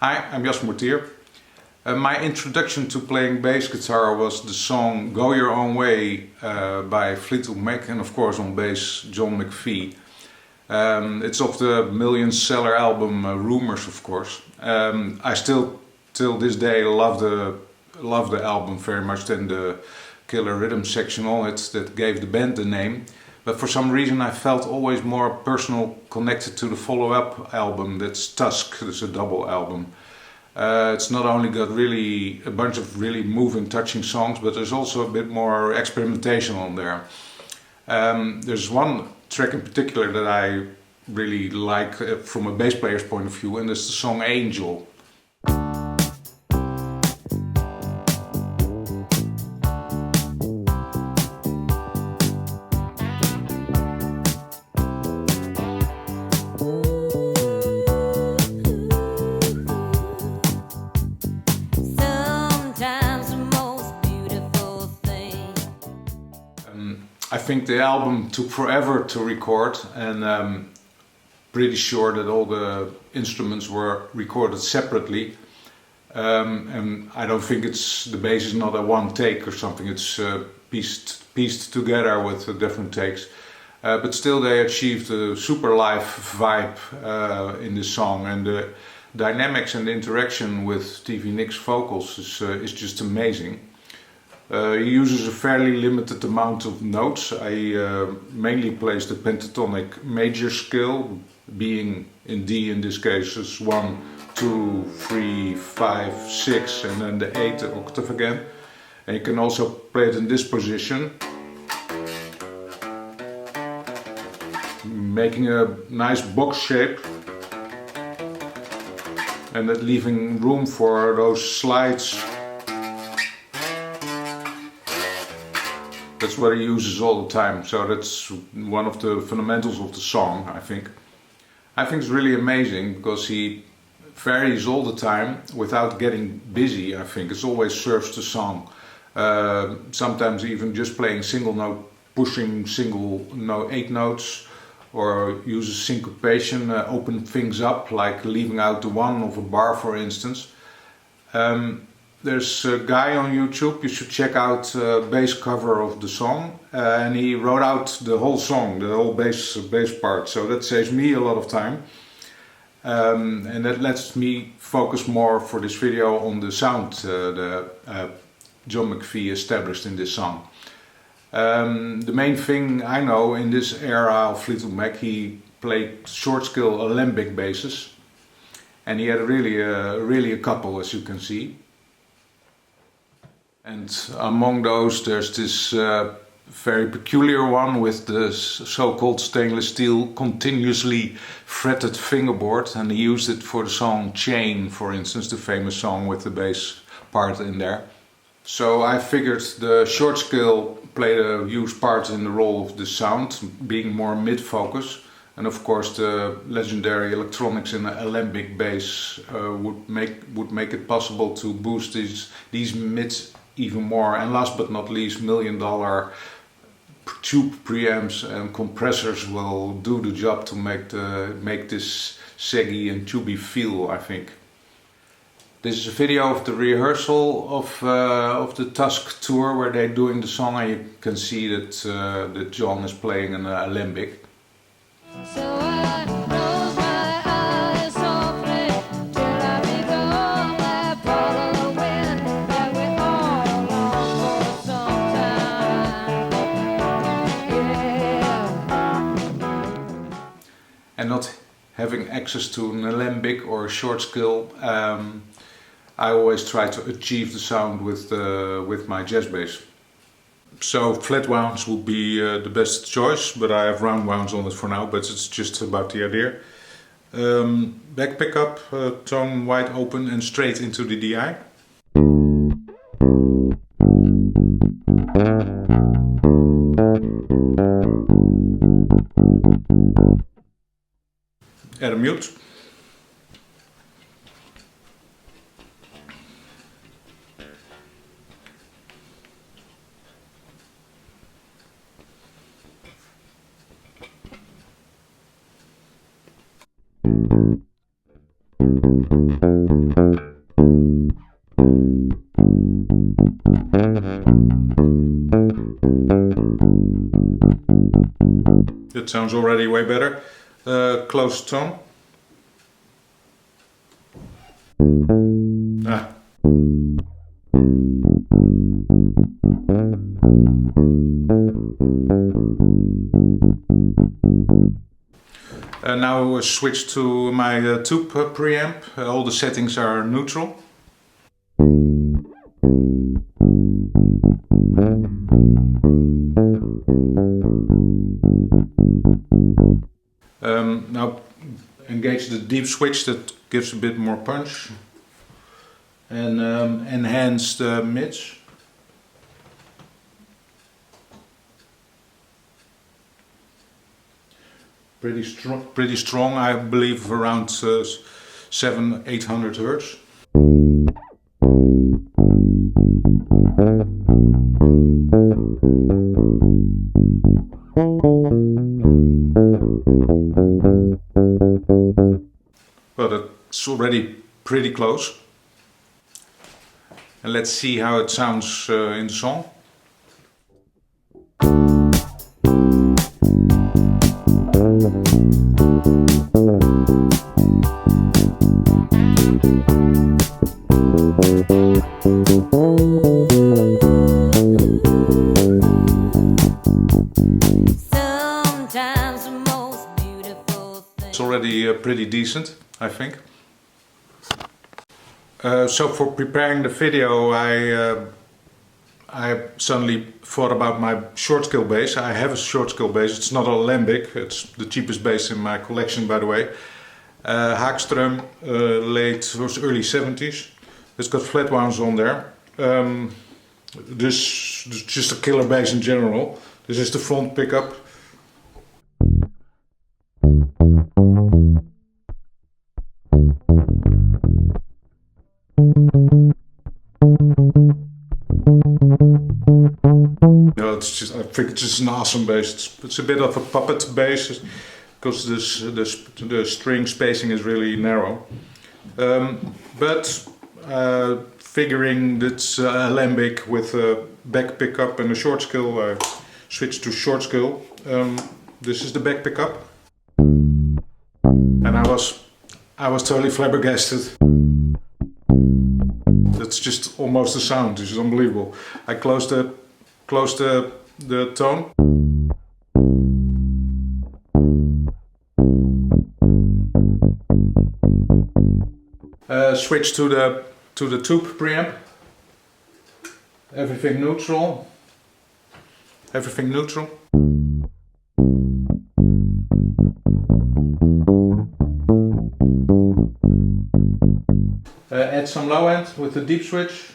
Hi, I'm Jas Mortier. My introduction to playing bass guitar was the song Go Your Own Way by Fleetwood Mac, and of course on bass John Mc Vie. It's off the million-seller album Rumours, of course. I still, till this day, love the album very much, and the killer rhythm section on it that gave the band the name. But for some reason I felt always more personal connected to the follow-up album, that's Tusk. It's a double album. It's not only got really a bunch of really moving, touching songs, but there's also a bit more experimentation on there. There's one track in particular that I really like from a bass player's point of view, and it's the song Angel. I think the album took forever to record, and I'm pretty sure that all the instruments were recorded separately. And I don't think the bass is not a one take or something, it's pieced together with different takes. But still they achieved a super live vibe in this song, and the dynamics and the interaction with Stevie Nicks' vocals is just amazing. He uses a fairly limited amount of notes. I mainly plays the pentatonic major scale, being in D in this case is 1, 2, 3, 5, 6 and then the 8th octave again. And you can also play it in this position, making a nice box shape and that leaving room for those slides. That's what he uses all the time, so that's one of the fundamentals of the song, I think. I think it's really amazing because he varies all the time without getting busy, I think. It always serves the song. Sometimes even just playing single note, pushing single note, 8 notes, or uses syncopation, open things up, like leaving out the 1 of a bar, for instance. There's a guy on YouTube, you should check out the bass cover of the song, and he wrote out the whole song, the whole bass part, so that saves me a lot of time, and that lets me focus more for this video on the sound John Mc Vie established in this song. The main thing I know in this era of Fleetwood Mac, he played short-scale Alembic basses, and he had really a couple, as you can see. And among those there's this very peculiar one with the so-called stainless steel continuously fretted fingerboard, and he used it for the song Chain, for instance, the famous song with the bass part in there. So I figured the short scale played a huge part in the role of the sound, being more mid-focus, and of course the legendary electronics in the Alembic bass would make it possible to boost these mids even more, and last but not least, $1 million tube preamps and compressors will do the job to make this saggy and tubey feel, I think. This is a video of the rehearsal of the Tusk tour where they're doing the song, and you can see that John is playing an Alembic. And not having access to an Alembic or a short scale, I always try to achieve the sound with my jazz bass. So flat wounds would be the best choice, but I have round wounds on it for now, but it's just about the idea. Back pickup, tone wide open and straight into the DI. Add a mute. That sounds already way better. Close tone. Ah. Now we'll switch to my tube preamp. All the settings are neutral. Now engage the deep switch, that gives a bit more punch, and enhance the mids. Pretty strong, I believe around 700-800 Hertz. Well, that's already pretty close. And let's see how it sounds in the song. It's already pretty decent, I think. So for preparing the video, I suddenly thought about my short scale bass. I have a short scale bass. It's not an Alembic. It's the cheapest bass in my collection, by the way. Haakström, early 70s. It's got flat wounds on there. This is just a killer bass in general. This is the front pickup. I think it's just an awesome bass. It's a bit of a puppet bass because the string spacing is really narrow. But figuring that's Alembic with a back pickup and a short scale, I switched to short scale. This is the back pickup, and I was totally flabbergasted. That's just almost the sound. This is unbelievable. I closed the tone. Switch to the tube preamp. Everything neutral. Everything neutral. Add some low end with the deep switch.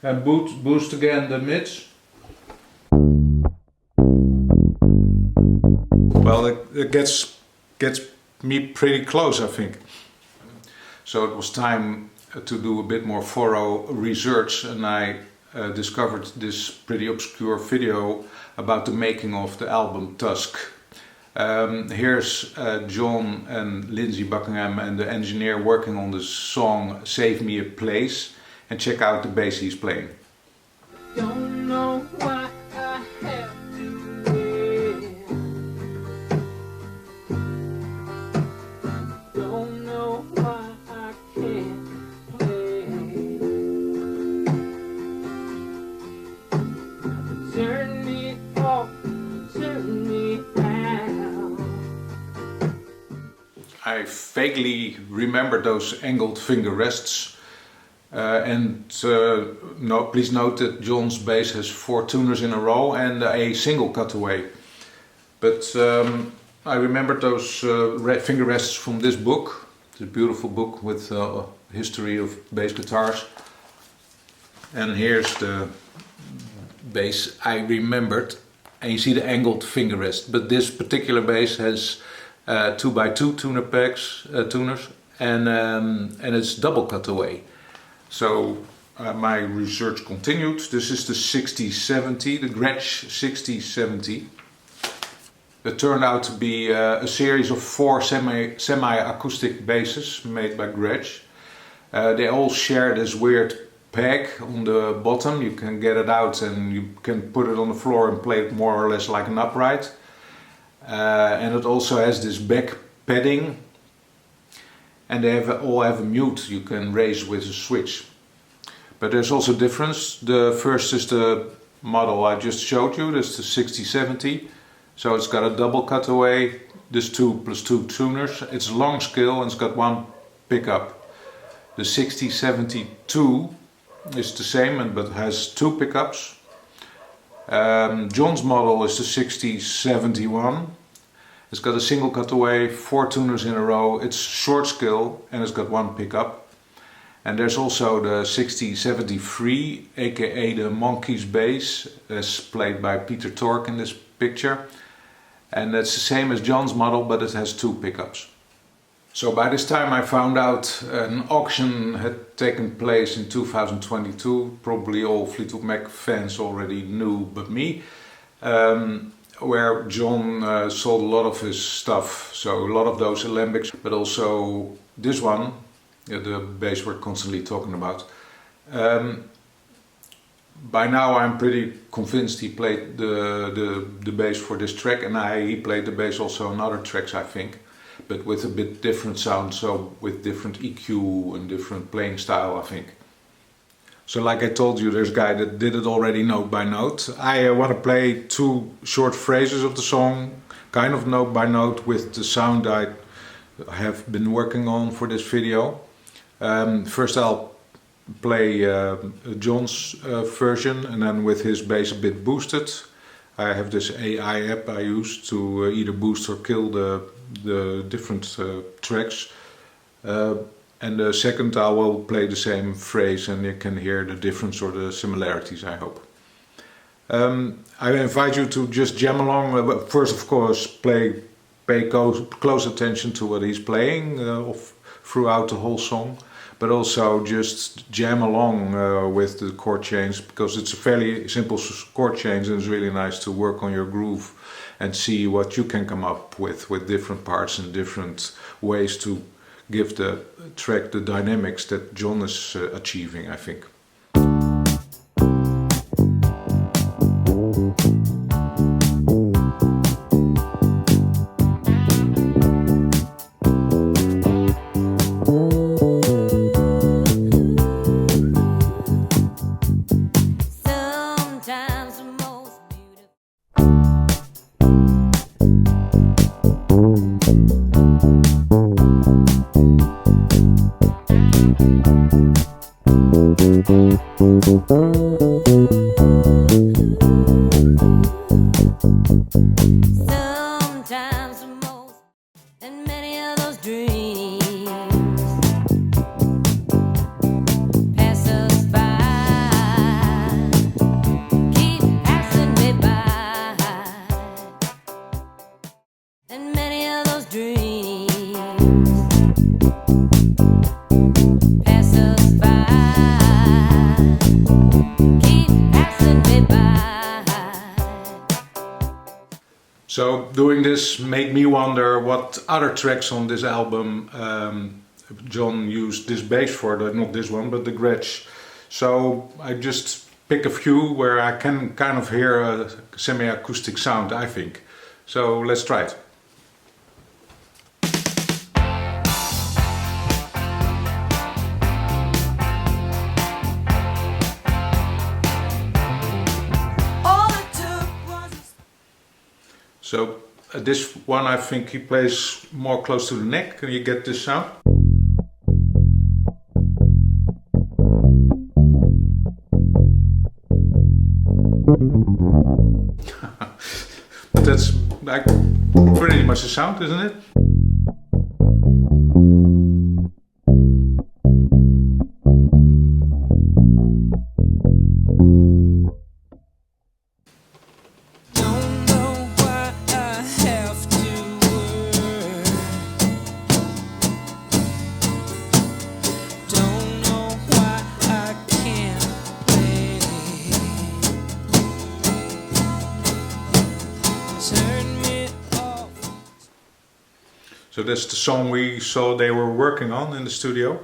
And boost again the mids. Well, it gets me pretty close, I think. So it was time to do a bit more thorough research, and I discovered this pretty obscure video about the making of the album Tusk. Here's John and Lindsay Buckingham and the engineer working on the song Save Me a Place, and check out the bass he's playing. Don't know why I have to wait. Don't know why I can't play. Turn me off, turn me down. I vaguely remember those angled finger rests. Please note that John's bass has 4 tuners in a row and a single cutaway. But I remember those finger rests from this book. It's a beautiful book with a history of bass guitars. And here's the bass I remembered. And you see the angled finger rest. But this particular bass has 2x2 tuner pegs, tuners, and it's double cutaway. So my research continued. This is the 6070, the Gretsch 6070. It turned out to be a series of 4 semi-acoustic basses made by Gretsch. They all share this weird peg on the bottom. You can get it out and you can put it on the floor and play it more or less like an upright. and it also has this back padding, and they all have a mute you can raise with a switch. But there's also difference. The first is the model I just showed you, that's the 6070. So it's got a double cutaway, this 2+2 tuners. It's long scale and it's got one pickup. The 6072 is the same but has two pickups. John's model is the 6071. It's got a single cutaway, 4 tuners in a row. It's short scale and it's got one pickup. And there's also the 6073, aka the Monkey's bass, as played by Peter Tork in this picture. And that's the same as John's model, but it has two pickups. So by this time I found out an auction had taken place in 2022. Probably all Fleetwood Mac fans already knew but me. Where John sold a lot of his stuff. So a lot of those Alembics, but also this one. The bass we're constantly talking about. By now I'm pretty convinced he played the bass for this track, and he played the bass also on other tracks, I think, but with a bit different sound, so with different EQ and different playing style, I think. So like I told you, there's a guy that did it already note by note. I want to play 2 short phrases of the song, kind of note by note, with the sound I have been working on for this video. First I'll play John's version, and then with his bass a bit boosted. I have this AI app I use to either boost or kill the different tracks. And the second I will play the same phrase, and you can hear the difference or the similarities, I hope. I invite you to just jam along. First, of course, pay close attention to what he's playing throughout the whole song. But also just jam along with the chord change, because it's a fairly simple chord change and it's really nice to work on your groove and see what you can come up with different parts and different ways to give the track the dynamics that John is achieving, I think. So doing this made me wonder what other tracks on this album John used this bass for, not this one, but the Gretsch. So I just pick a few where I can kind of hear a semi-acoustic sound, I think. So let's try it. So this one I think he plays more close to the neck. Can you get this sound? But that's like pretty much the sound, isn't it? So that's the song we saw they were working on in the studio.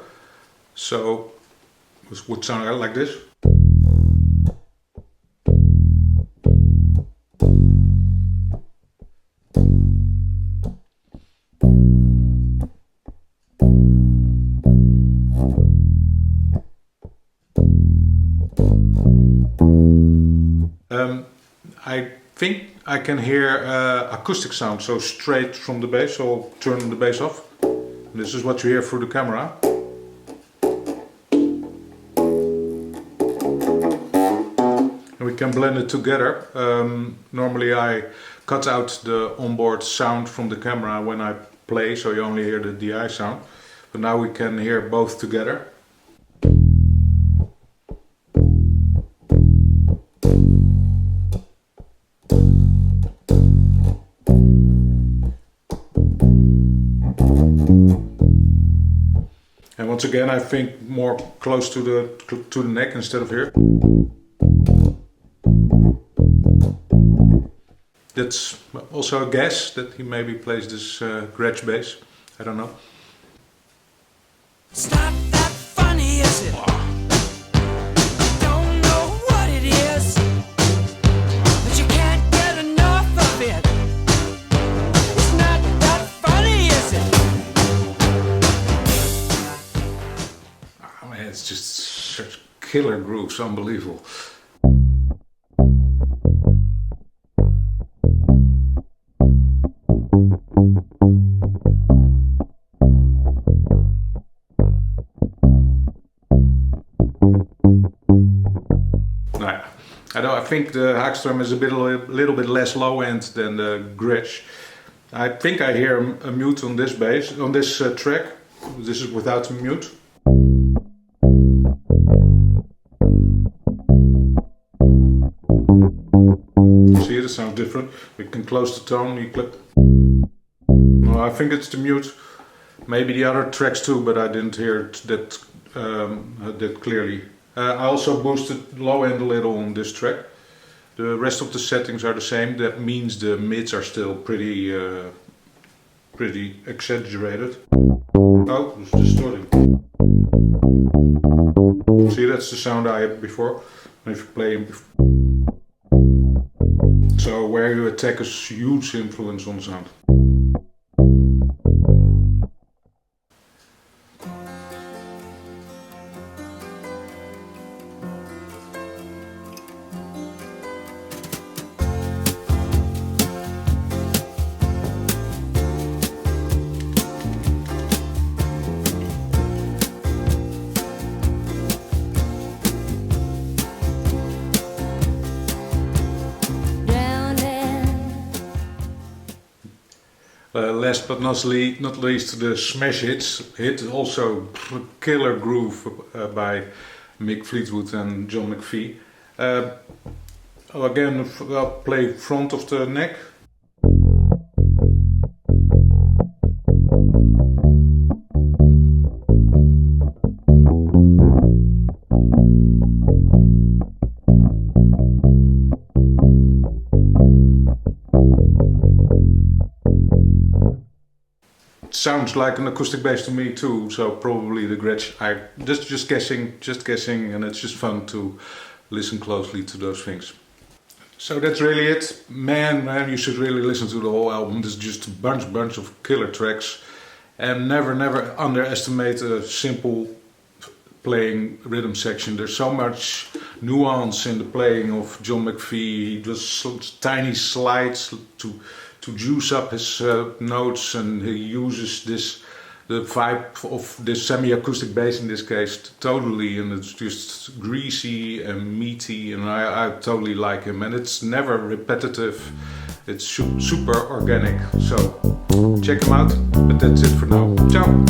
So it would sound like this. think I can hear acoustic sound, so straight from the bass. So I'll turn the bass off. This is what you hear through the camera. And we can blend it together. Normally I cut out the onboard sound from the camera when I play, so you only hear the DI sound. But now we can hear both together. And once again, I think more close to the neck instead of here. That's also a guess that he maybe plays this scratch bass. I don't know. It's not that funny, is it? Don't know what it is, but you can't get enough of it. It's not that funny, is it? Oh man, it's just such killer grooves, unbelievable. I think the Haagstrom is a little bit less low end than the Gretsch. I think I hear a mute on this bass, on this track. This is without a mute. See, it sounds different. We can close the tone. You clip. No, I think it's the mute. Maybe the other tracks too, but I didn't hear it that clearly. I also boosted low end a little on this track. The rest of the settings are the same. That means the mids are still pretty exaggerated. Oh, it's distorting. See, that's the sound I had before. If you play, so where you attack is huge influence on sound. Last but not least, the smash hit, also killer groove by Mick Fleetwood and John Mc Vie. Again, I'll play front of the neck. Sounds like an acoustic bass to me too, so probably the Gretsch. I just guessing, and it's just fun to listen closely to those things. So that's really it. Man, you should really listen to the whole album. There's just a bunch of killer tracks, and never underestimate a simple playing rhythm section. There's so much nuance in the playing of John Mc Vie. He does some tiny slides to juice up his notes, and he uses the vibe of this semi-acoustic bass in this case totally, and it's just greasy and meaty, and I totally like him, and it's never repetitive. It's super organic, so check him out. But that's it for now. Ciao!